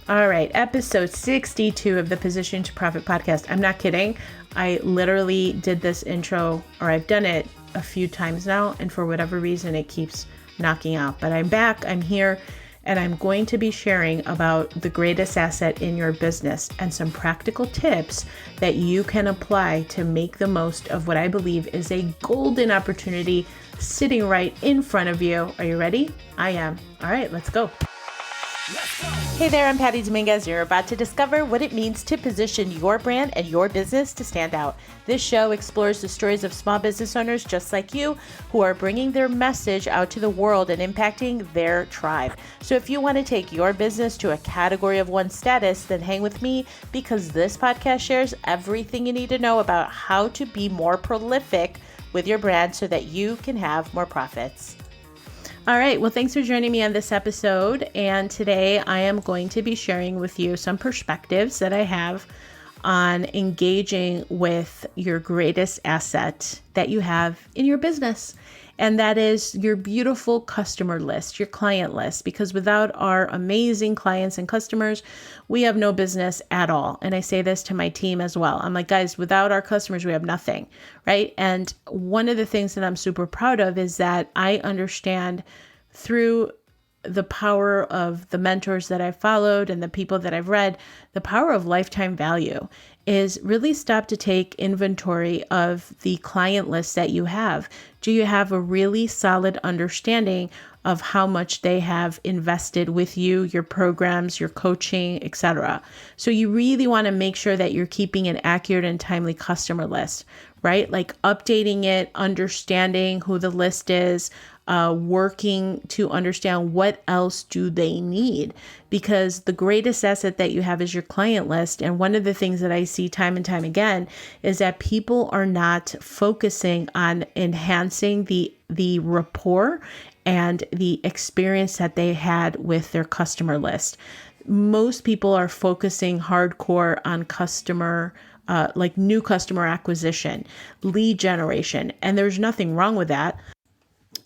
All right, episode 62 of the Position to Profit podcast. I'm not kidding. I literally did this intro, or I've done it a few times now, and for whatever reason, it keeps knocking out. But I'm back, I'm here, and I'm going to be sharing about the greatest asset in your business and some practical tips that you can apply to make the most of what I believe is a golden opportunity sitting right in front of you. Are you ready? I am. All right, let's go. Hey there, I'm Patty Dominguez. You're about to discover what it means to position your brand and your business to stand out. This show explores the stories of small business owners just like you who are bringing their message out to the world and impacting their tribe. So if you want to take your business to a category of one status, then hang with me because this podcast shares everything you need to know about how to be more prolific with your brand so that you can have more profits. All right, well, thanks for joining me on this episode. And today I am going to be sharing with you some perspectives that I have on engaging with your greatest asset that you have in your business. And that is your beautiful customer list, your client list, because without our amazing clients and customers, we have no business at all. And I say this to my team as well. I'm like, guys, without our customers, we have nothing, right? And one of the things that I'm super proud of is that I understand through the power of the mentors that I've followed and the people that I've read, the power of lifetime value is really stop to take inventory of the client list that you have. Do you have a really solid understanding of how much they have invested with you, your programs, your coaching, etc.? So you really want to make sure that you're keeping an accurate and timely customer list, right? Like updating it, understanding who the list is, working to understand what else do they need, because the greatest asset that you have is your client list. And one of the things that I see time and time again is that people are not focusing on enhancing the rapport and the experience that they had with their customer list. Most people are focusing hardcore on like new customer acquisition, lead generation, and there's nothing wrong with that.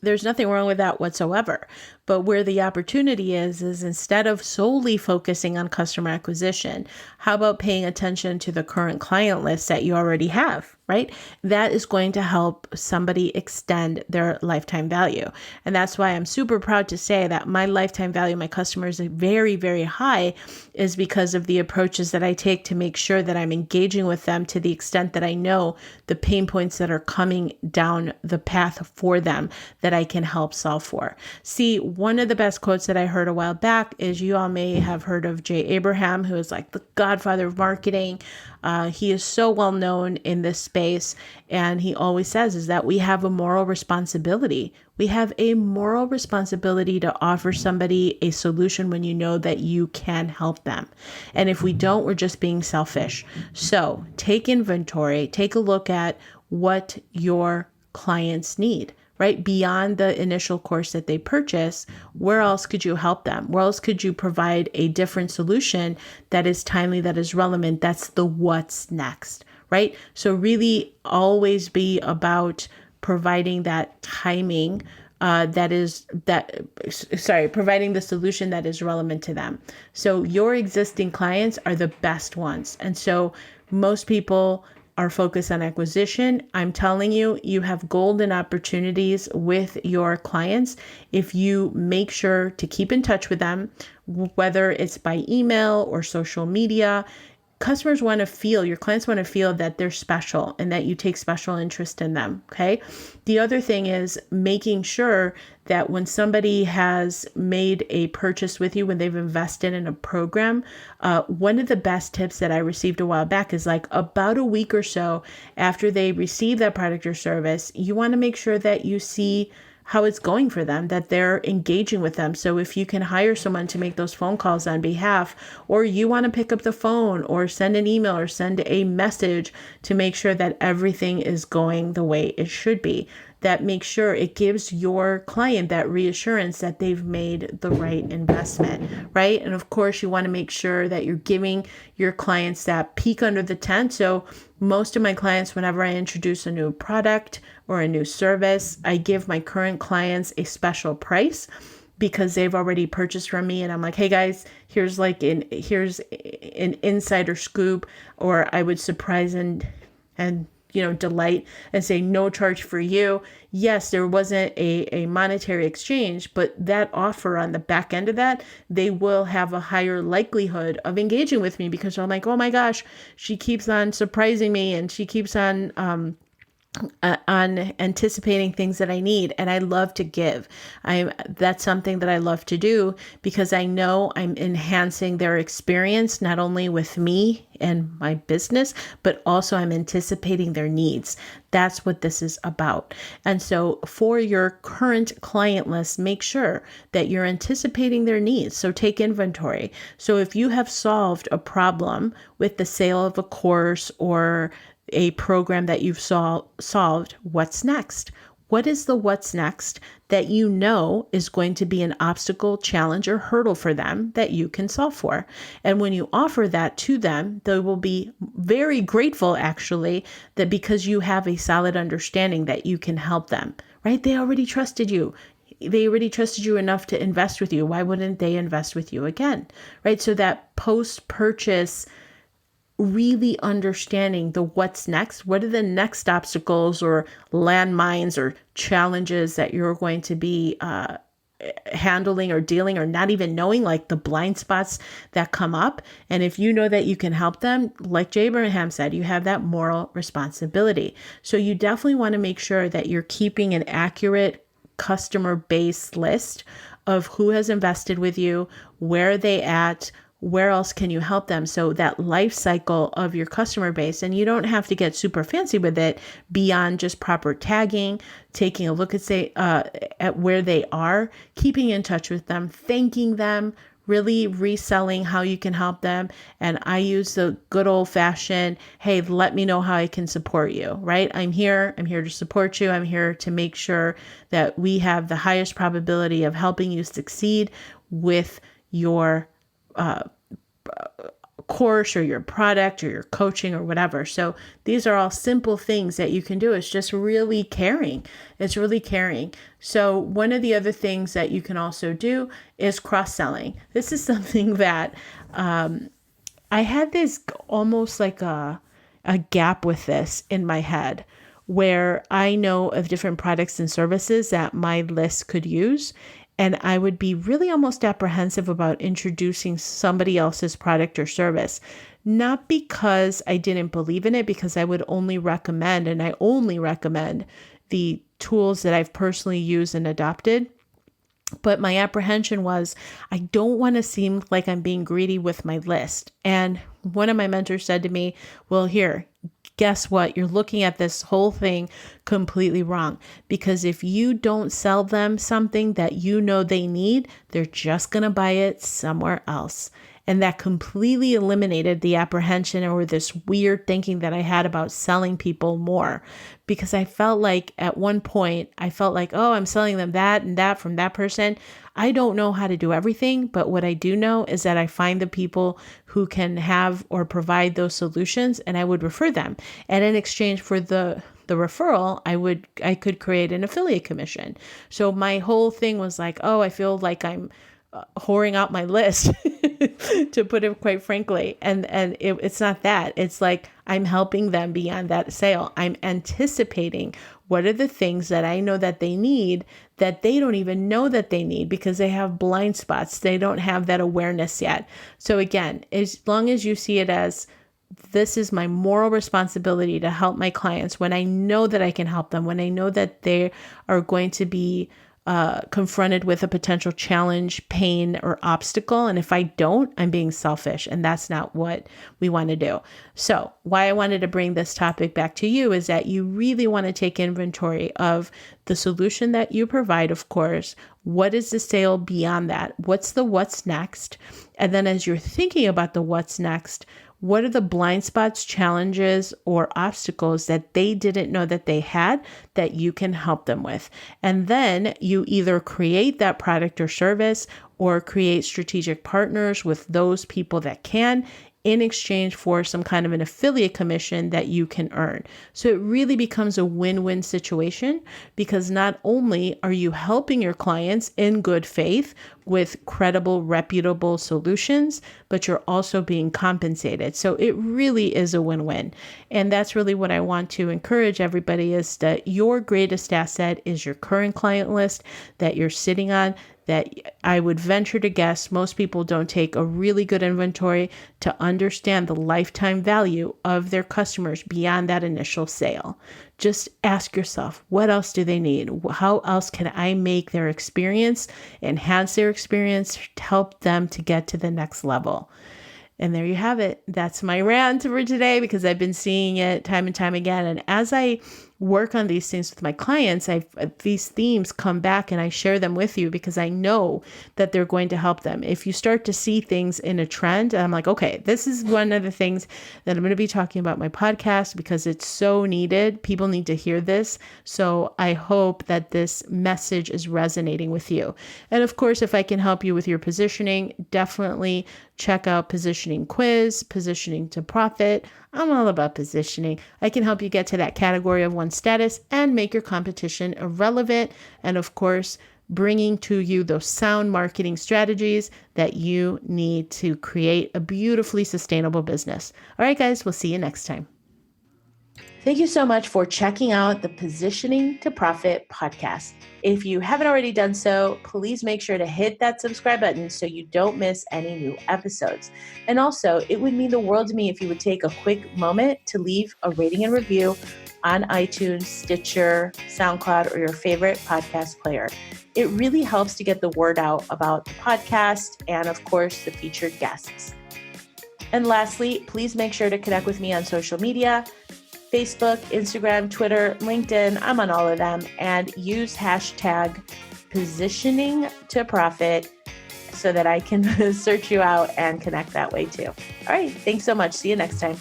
There's nothing wrong with that whatsoever. But where the opportunity is instead of solely focusing on customer acquisition, how about paying attention to the current client list that you already have, right? That is going to help somebody extend their lifetime value. And that's why I'm super proud to say that my lifetime value, my customers are very, very high, is because of the approaches that I take to make sure that I'm engaging with them to the extent that I know the pain points that are coming down the path for them that I can help solve for. See, one of the best quotes that I heard a while back is, you all may have heard of Jay Abraham, who is like the godfather of marketing. He is so well known in this space. And he always says is that we have a moral responsibility. We have a moral responsibility to offer somebody a solution when you know that you can help them. And if we don't, we're just being selfish. So take inventory, take a look at what your clients need. Right? Beyond the initial course that they purchase, where else could you help them? Where else could you provide a different solution that is timely, that is relevant? That's the what's next, right? So really always be about providing that timing providing the solution that is relevant to them. So your existing clients are the best ones. And so most people are focused on acquisition. I'm telling you, you have golden opportunities with your clients if you make sure to keep in touch with them, whether it's by email or social media. Customers want to feel, your clients want to feel that they're special and that you take special interest in them, okay? The other thing is making sure that when somebody has made a purchase with you, when they've invested in a program, one of the best tips that I received a while back is like about a week or so after they receive that product or service, you want to make sure that you see how it's going for them, that they're engaging with them. So if you can hire someone to make those phone calls on behalf, or you want to pick up the phone or send an email or send a message to make sure that everything is going the way it should be, that makes sure it gives your client that reassurance that they've made the right investment, right? And of course, you want to make sure that you're giving your clients that peek under the tent. So most of my clients, whenever I introduce a new product or a new service, I give my current clients a special price because they've already purchased from me, and I'm like, hey guys, here's an insider scoop, or I would surprise and delight and say no charge for you. Yes, there wasn't a monetary exchange, but that offer on the back end of that, they will have a higher likelihood of engaging with me because I'm like, oh my gosh, she keeps on surprising me and she keeps on anticipating things that I need. And I love to give. That's something that I love to do because I know I'm enhancing their experience, not only with me and my business, but also I'm anticipating their needs. That's what this is about. And so for your current client list, make sure that you're anticipating their needs. So take inventory. So if you have solved a problem with the sale of a course or a program that you've solved, what's next? What is the what's next that you know is going to be an obstacle, challenge, or hurdle for them that you can solve for? And when you offer that to them, they will be very grateful, actually, that because you have a solid understanding that you can help them, right? They already trusted you. They already trusted you enough to invest with you. Why wouldn't they invest with you again, right? So that post-purchase really understanding the what's next, what are the next obstacles or landmines or challenges that you're going to be handling or dealing or not even knowing, like the blind spots that come up. And if you know that you can help them, like Jay Abraham said, you have that moral responsibility. So you definitely want to make sure that you're keeping an accurate customer base list of who has invested with you, where are they at, where else can you help them? So that life cycle of your customer base, and you don't have to get super fancy with it beyond just proper tagging, taking a look at where they are, keeping in touch with them, thanking them, really reselling how you can help them. And I use the good old fashioned, hey, let me know how I can support you, right? I'm here to support you. I'm here to make sure that we have the highest probability of helping you succeed with your course or your product or your coaching or whatever. So these are all simple things that you can do. It's just really caring. It's really caring. So one of the other things that you can also do is cross-selling. This is something that I had this almost like a gap with this in my head, where I know of different products and services that my list could use. And I would be really almost apprehensive about introducing somebody else's product or service, not because I didn't believe in it, because I would only recommend, and I only recommend the tools that I've personally used and adopted. But my apprehension was, I don't want to seem like I'm being greedy with my list. And one of my mentors said to me, well, here, guess what? You're looking at this whole thing completely wrong, because if you don't sell them something that you know they need, they're just going to buy it somewhere else. And that completely eliminated the apprehension or this weird thinking that I had about selling people more, because I felt like at one point, oh, I'm selling them that and that from that person. I don't know how to do everything, but what I do know is that I find the people who can have or provide those solutions, and I would refer them. And in exchange for the referral, I could create an affiliate commission. So my whole thing was like, oh, I feel like I'm whoring out my list, to put it quite frankly. And it's not that. It's like I'm helping them beyond that sale. I'm anticipating what are the things that I know that they need that they don't even know that they need because they have blind spots. They don't have that awareness yet. So again, as long as you see it as, this is my moral responsibility to help my clients when I know that I can help them, when I know that they are going to be confronted with a potential challenge, pain, or obstacle. And if I don't, I'm being selfish, and that's not what we want to do. So why I wanted to bring this topic back to you is that you really want to take inventory of the solution that you provide, of course. What is the sale beyond that? What's next? And then as you're thinking about the what's next, what are the blind spots, challenges, or obstacles that they didn't know that they had that you can help them with? And then you either create that product or service or create strategic partners with those people that can in exchange for some kind of an affiliate commission that you can earn. So it really becomes a win-win situation, because not only are you helping your clients in good faith with credible, reputable solutions, but you're also being compensated. So it really is a win-win. And that's really what I want to encourage everybody, is that your greatest asset is your current client list that you're sitting on, that I would venture to guess most people don't take a really good inventory to understand the lifetime value of their customers beyond that initial sale. Just ask yourself, what else do they need? How else can I make their experience, enhance their experience, to help them to get to the next level? And there you have it. That's my rant for today, because I've been seeing it time and time again. And as I work on these things with my clients, these themes come back and I share them with you, because I know that they're going to help them. If you start to see things in a trend, I'm like, okay, this is one of the things that I'm going to be talking about in my podcast, because it's so needed. People need to hear this. So I hope that this message is resonating with you. And of course, if I can help you with your positioning, definitely check out Positioning Quiz, Positioning to Profit. I'm all about positioning. I can help you get to that category of one status and make your competition irrelevant. And of course, bringing to you those sound marketing strategies that you need to create a beautifully sustainable business. All right, guys, we'll see you next time. Thank you so much for checking out the Positioning to Profit podcast. If you haven't already done so, please make sure to hit that subscribe button so you don't miss any new episodes. And also, it would mean the world to me if you would take a quick moment to leave a rating and review on iTunes, Stitcher, SoundCloud, or your favorite podcast player. It really helps to get the word out about the podcast and, of course, the featured guests. And lastly, please make sure to connect with me on social media. Facebook, Instagram, Twitter, LinkedIn, I'm on all of them, and use hashtag positioning to profit so that I can search you out and connect that way too. All right, thanks so much. See you next time.